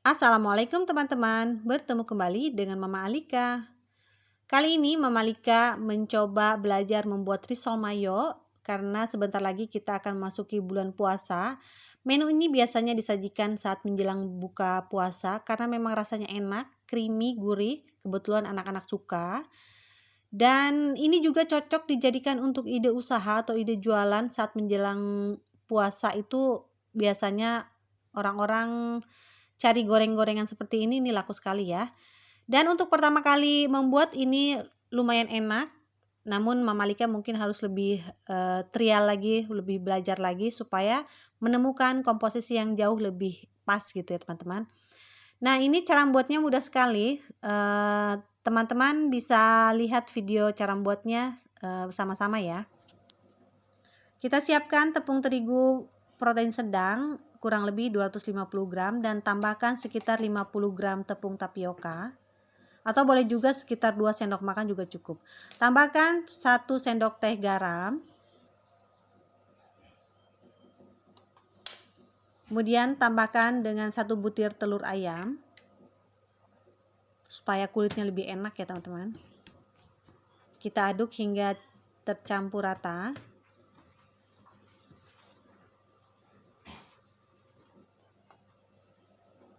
Assalamualaikum teman-teman, bertemu kembali dengan Mama Alika. Kali ini Mama Alika mencoba belajar membuat risol mayo karena sebentar lagi kita akan memasuki bulan puasa. Menu ini biasanya disajikan saat menjelang buka puasa karena memang rasanya enak, creamy, gurih, kebetulan anak-anak suka. Dan ini juga cocok dijadikan untuk ide usaha atau ide jualan saat menjelang puasa itu biasanya orang-orang cari goreng-gorengan seperti ini laku sekali ya. Dan untuk pertama kali membuat ini lumayan enak. Namun Mama Lika mungkin harus lebih trial lagi, lebih belajar lagi supaya menemukan komposisi yang jauh lebih pas gitu ya teman-teman. Nah ini cara membuatnya mudah sekali. Teman-teman bisa lihat video cara membuatnya bersama-sama ya. Kita siapkan tepung terigu protein sedang kurang lebih 250 gram dan tambahkan sekitar 50 gram tepung tapioka. Atau boleh juga sekitar 2 sendok makan juga cukup. Tambahkan 1 sendok teh garam. Kemudian tambahkan dengan 1 butir telur ayam. Supaya kulitnya lebih enak ya teman-teman. Kita aduk hingga tercampur rata.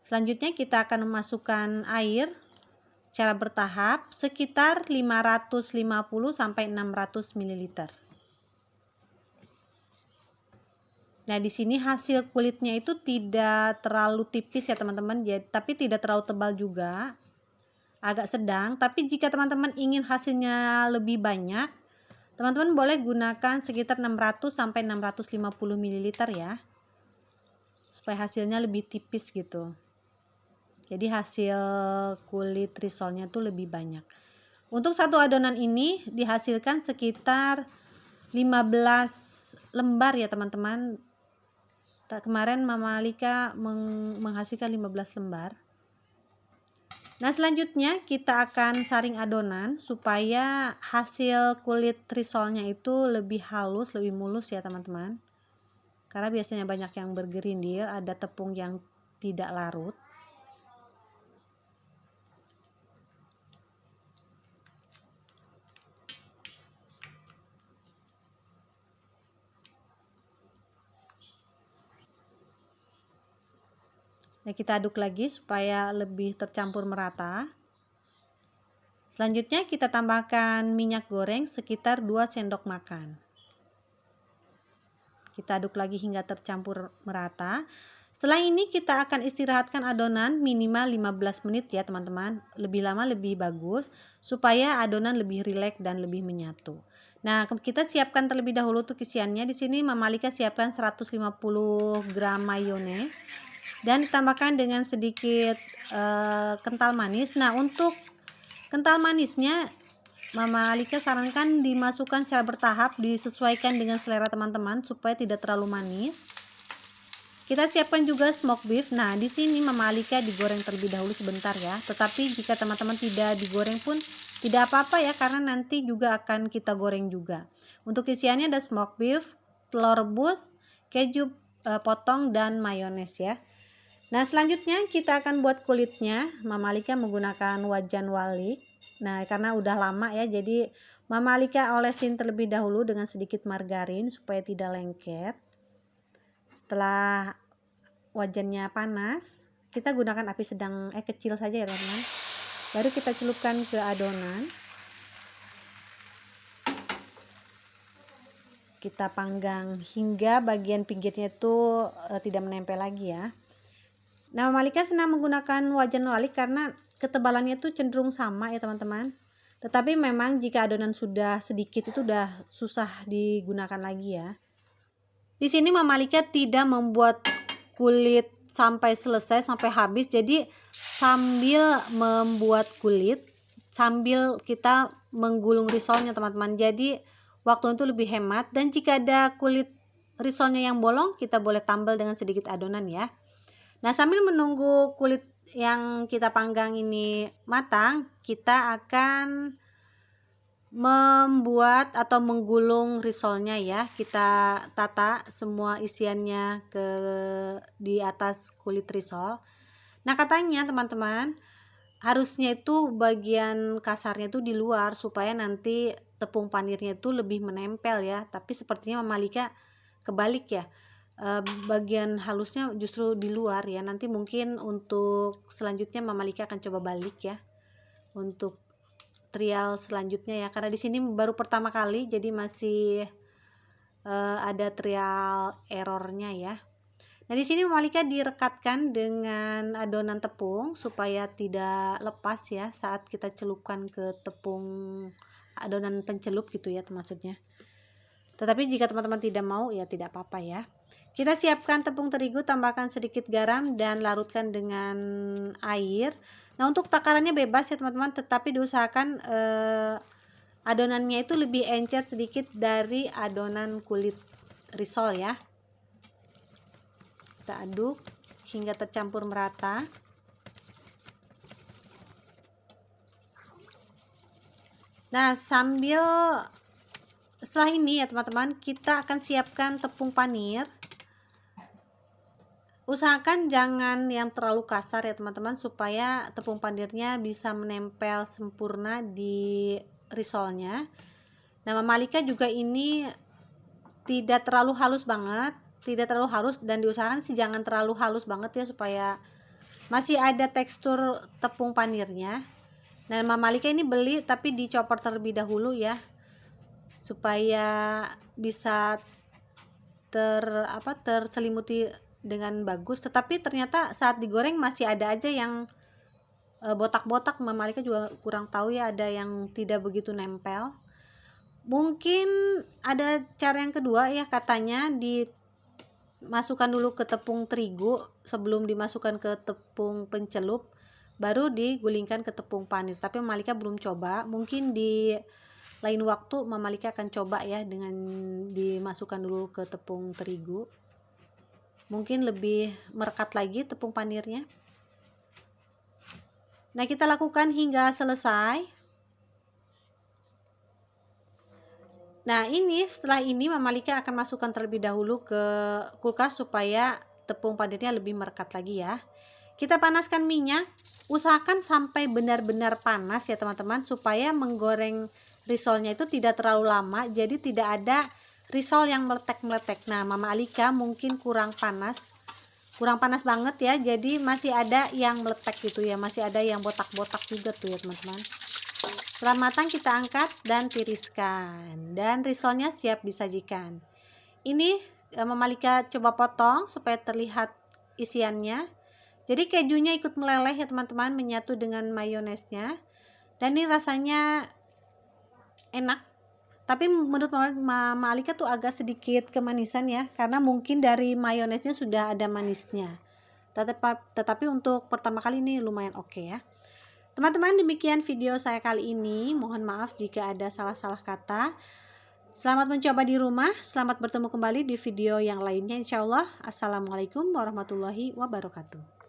Selanjutnya kita akan memasukkan air secara bertahap sekitar 550 sampai 600 ml. Nah, di sini hasil kulitnya itu tidak terlalu tipis ya teman-teman, tapi tidak terlalu tebal juga. Agak sedang, tapi jika teman-teman ingin hasilnya lebih banyak, teman-teman boleh gunakan sekitar 600 sampai 650 ml ya. Supaya hasilnya lebih tipis gitu. Jadi hasil kulit risolnya tuh lebih banyak. Untuk satu adonan ini dihasilkan sekitar 15 lembar ya teman-teman. Kemarin Mama Alika menghasilkan 15 lembar. Nah selanjutnya kita akan saring adonan supaya hasil kulit risolnya itu lebih halus, lebih mulus ya teman-teman. Karena biasanya banyak yang bergerindil, ada tepung yang tidak larut. Nah, kita aduk lagi supaya lebih tercampur merata. Selanjutnya kita tambahkan minyak goreng sekitar 2 sendok makan. Kita aduk lagi hingga tercampur merata. Setelah ini kita akan istirahatkan adonan minimal 15 menit ya teman-teman. Lebih lama lebih bagus supaya adonan lebih rileks dan lebih menyatu. Nah, kita siapkan terlebih dahulu untuk isiannya. Di sini Mama Alika siapkan 150 gram mayones. Dan ditambahkan dengan sedikit kental manis. Nah untuk kental manisnya Mama Alika sarankan dimasukkan secara bertahap, disesuaikan dengan selera teman-teman supaya tidak terlalu manis. Kita siapkan juga smoke beef. Nah di sini Mama Alika digoreng terlebih dahulu sebentar ya. Tetapi jika teman-teman tidak digoreng pun tidak apa-apa ya, karena nanti juga akan kita goreng juga. Untuk isiannya ada smoke beef, telur rebus, keju potong dan mayones ya. Nah selanjutnya kita akan buat kulitnya. Mama Alika menggunakan wajan walik. Nah karena udah lama ya, jadi Mama Alika olesin terlebih dahulu dengan sedikit margarin supaya tidak lengket. Setelah wajannya panas, kita gunakan api sedang kecil saja ya teman-teman. Baru kita celupkan ke adonan. Kita panggang hingga bagian pinggirnya itu tidak menempel lagi ya. Nah, Mama Alika senang menggunakan wajan walik karena ketebalannya tuh cenderung sama ya teman-teman. Tetapi memang jika adonan sudah sedikit itu udah susah digunakan lagi ya. Di sini Mama Alika tidak membuat kulit sampai selesai, sampai habis. Jadi sambil membuat kulit, sambil kita menggulung risolnya teman-teman. Jadi waktu itu lebih hemat. Dan jika ada kulit risolnya yang bolong, kita boleh tambal dengan sedikit adonan ya. Nah sambil menunggu kulit yang kita panggang ini matang, kita akan membuat atau menggulung risolnya ya. Kita tata semua isiannya di atas kulit risol. Nah, katanya teman-teman, harusnya itu bagian kasarnya itu di luar supaya nanti tepung panirnya itu lebih menempel ya. Tapi sepertinya Mama Lika kebalik ya. Bagian halusnya justru di luar ya. Nanti mungkin untuk selanjutnya Mama Lika akan coba balik ya. Untuk trial selanjutnya ya. Karena di sini baru pertama kali jadi masih ada trial errornya ya. Nah, di sini Mama Lika direkatkan dengan adonan tepung supaya tidak lepas ya saat kita celupkan ke tepung adonan pencelup gitu ya maksudnya. Tetapi jika teman-teman tidak mau ya tidak apa-apa ya. Kita siapkan tepung terigu, tambahkan sedikit garam dan larutkan dengan air. Nah, untuk takarannya bebas ya teman-teman, tetapi diusahakan adonannya itu lebih encer sedikit dari adonan kulit risol ya. Kita aduk hingga tercampur merata. Nah, setelah ini ya teman-teman, kita akan siapkan tepung panir. Usahakan jangan yang terlalu kasar ya teman-teman, supaya tepung panirnya bisa menempel sempurna di risolnya. Nah, Mama Lika juga ini tidak terlalu halus banget, dan diusahakan sih jangan terlalu halus banget ya supaya masih ada tekstur tepung panirnya. Nah, Mama Lika ini beli tapi dicopot terlebih dahulu ya supaya bisa terselimuti dengan bagus. Tetapi ternyata saat digoreng masih ada aja yang botak-botak. Mama Lika juga kurang tahu ya, ada yang tidak begitu nempel. Mungkin ada cara yang kedua ya, katanya dimasukkan dulu ke tepung terigu sebelum dimasukkan ke tepung pencelup, baru digulingkan ke tepung panir. Tapi Mama Lika belum coba, mungkin di lain waktu Mama Lika akan coba ya dengan dimasukkan dulu ke tepung terigu. Mungkin lebih merekat lagi tepung panirnya. Nah, kita lakukan hingga selesai. Nah, setelah ini Mama Lika akan masukkan terlebih dahulu ke kulkas supaya tepung panirnya lebih merekat lagi ya. Kita panaskan minyak, usahakan sampai benar-benar panas ya teman-teman, supaya menggoreng risolnya itu tidak terlalu lama, jadi tidak ada risol yang meletek-meletek. Nah, Mama Lika mungkin kurang panas banget ya, jadi masih ada yang meletek gitu ya, masih ada yang botak-botak juga tuh ya teman-teman. Setelah matang kita angkat dan tiriskan, dan risolnya siap disajikan. Ini Mama Lika coba potong supaya terlihat isiannya. Jadi kejunya ikut meleleh ya teman-teman, menyatu dengan mayonesnya. Dan ini rasanya enak. Tapi menurut Mama Lika tuh agak sedikit kemanisan ya, karena mungkin dari mayonesnya sudah ada manisnya. Tetapi untuk pertama kali ini lumayan oke ya. Teman-teman, demikian video saya kali ini. Mohon maaf jika ada salah-salah kata. Selamat mencoba di rumah. Selamat bertemu kembali di video yang lainnya insya Allah. Assalamualaikum warahmatullahi wabarakatuh.